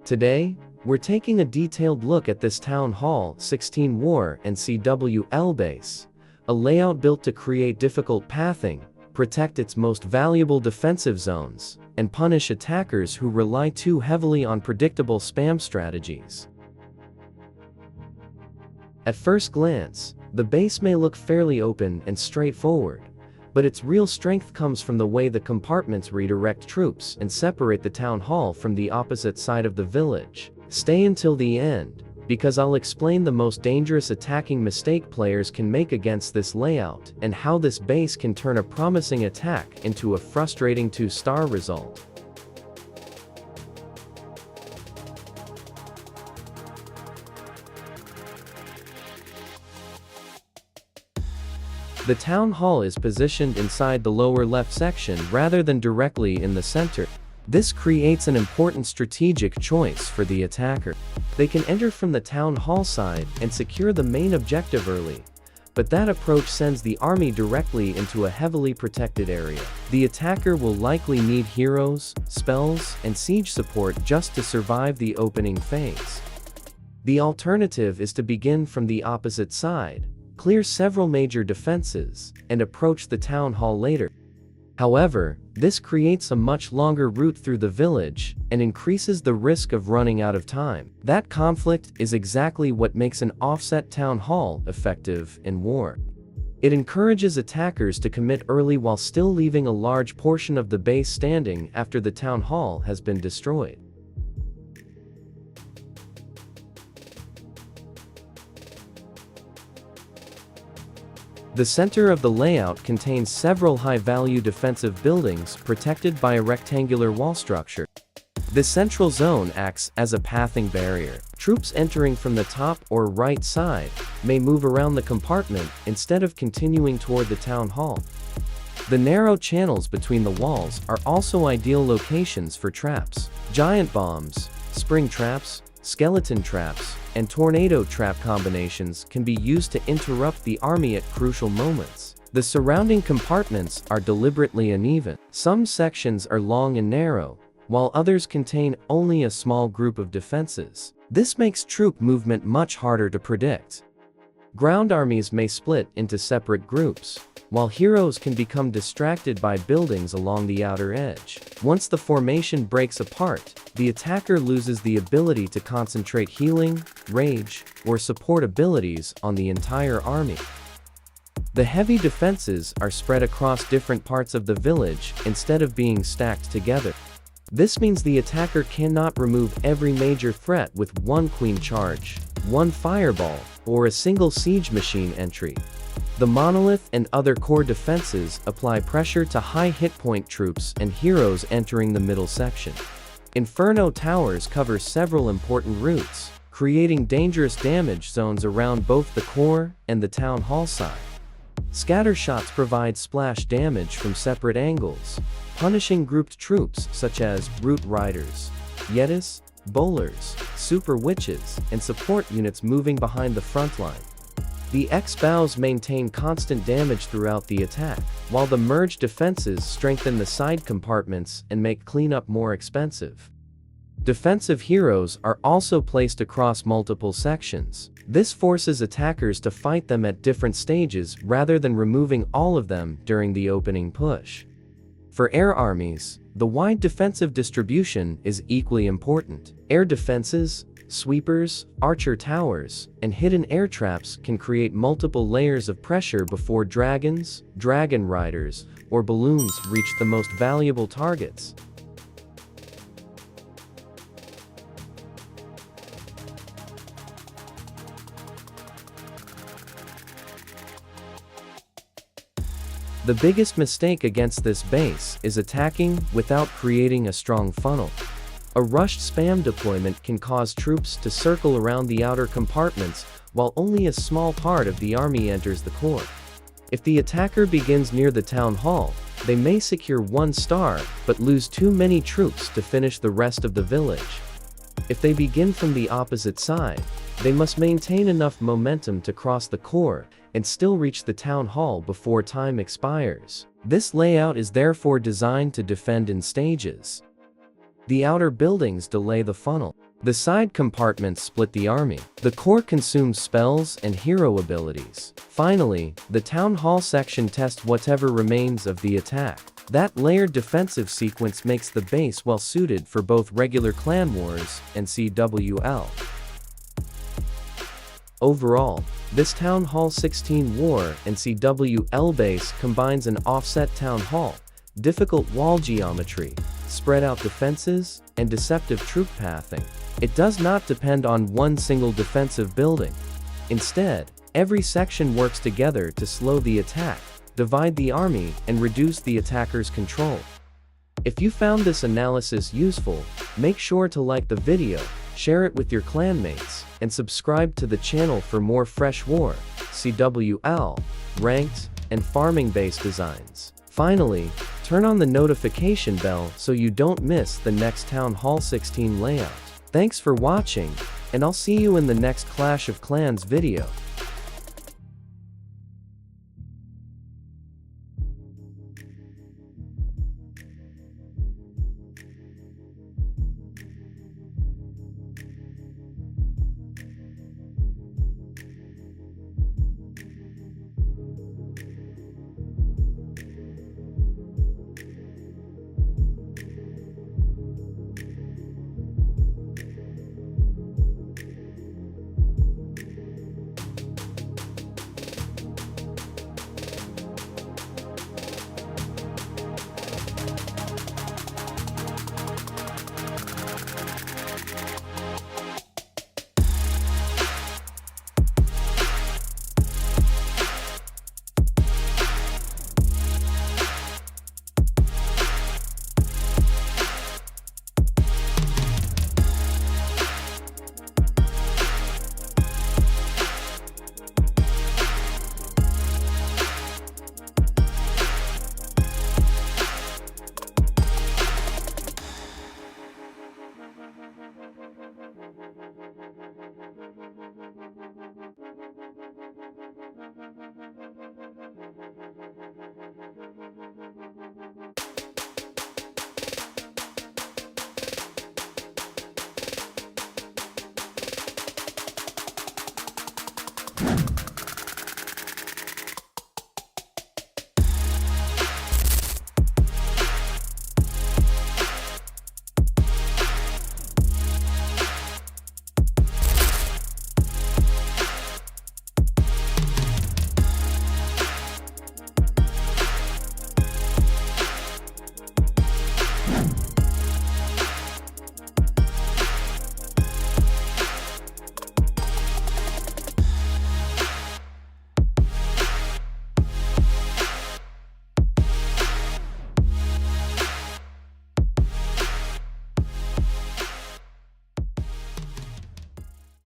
Today, we're taking a detailed look at this Town Hall 16 War and CWL Base, a layout built to create difficult pathing, protect its most valuable defensive zones, and punish attackers who rely too heavily on predictable spam strategies. At first glance, the base may look fairly open and straightforward, but its real strength comes from the way the compartments redirect troops and separate the town hall from the opposite side of the village. Stay until the end, because I'll explain the most dangerous attacking mistake players can make against this layout and how this base can turn a promising attack into a frustrating 2-star result. The town hall is positioned inside the lower left section rather than directly in the center. This creates an important strategic choice for the attacker. They can enter from the town hall side and secure the main objective early, but that approach sends the army directly into a heavily protected area. The attacker will likely need heroes, spells, and siege support just to survive the opening phase. The alternative is to begin from the opposite side, clear several major defenses, and approach the town hall later. However, this creates a much longer route through the village and increases the risk of running out of time. That conflict is exactly what makes an offset town hall effective in war. It encourages attackers to commit early while still leaving a large portion of the base standing after the town hall has been destroyed. The center of the layout contains several high-value defensive buildings protected by a rectangular wall structure. This central zone acts as a pathing barrier. Troops entering from the top or right side may move around the compartment instead of continuing toward the town hall. The narrow channels between the walls are also ideal locations for traps. Giant bombs, spring traps, skeleton traps, and tornado trap combinations can be used to interrupt the army at crucial moments. The surrounding compartments are deliberately uneven. Some sections are long and narrow, while others contain only a small group of defenses. This makes troop movement much harder to predict. Ground armies may split into separate groups, while heroes can become distracted by buildings along the outer edge. Once the formation breaks apart, the attacker loses the ability to concentrate healing, rage, or support abilities on the entire army. The heavy defenses are spread across different parts of the village instead of being stacked together. This means the attacker cannot remove every major threat with one queen charge, one fireball, or a single siege machine entry. The monolith and other core defenses apply pressure to high hit point troops and heroes entering the middle section. Inferno towers cover several important routes, creating dangerous damage zones around both the core and the town hall side. Scatter shots provide splash damage from separate angles, punishing grouped troops such as root riders, yetis, bowlers, super witches, and support units moving behind the front line. The X-bows maintain constant damage throughout the attack, while the merged defenses strengthen the side compartments and make cleanup more expensive. Defensive heroes are also placed across multiple sections. This forces attackers to fight them at different stages rather than removing all of them during the opening push. For air armies, the wide defensive distribution is equally important. Air defenses, sweepers, archer towers, and hidden air traps can create multiple layers of pressure before dragons, dragon riders, or balloons reach the most valuable targets. The biggest mistake against this base is attacking without creating a strong funnel. A rushed spam deployment can cause troops to circle around the outer compartments while only a small part of the army enters the core. If the attacker begins near the town hall, they may secure 1 star but lose too many troops to finish the rest of the village. If they begin from the opposite side, they must maintain enough momentum to cross the core and still reach the town hall before time expires. This layout is therefore designed to defend in stages. The outer buildings delay the funnel. The side compartments split the army. The core consumes spells and hero abilities. Finally, the Town Hall section tests whatever remains of the attack. That layered defensive sequence makes the base well suited for both regular clan wars and CWL. Overall, this Town Hall 16 war and CWL base combines an offset town hall, difficult wall geometry, spread out defenses, and deceptive troop pathing. It does not depend on one single defensive building. Instead, every section works together to slow the attack, divide the army, and reduce the attacker's control. If you found this analysis useful, make sure to like the video, share it with your clanmates, and subscribe to the channel for more fresh war, CWL, ranked, and farming base designs. Finally, turn on the notification bell so you don't miss the next Town Hall 16 layout. Thanks for watching, and I'll see you in the next Clash of Clans video.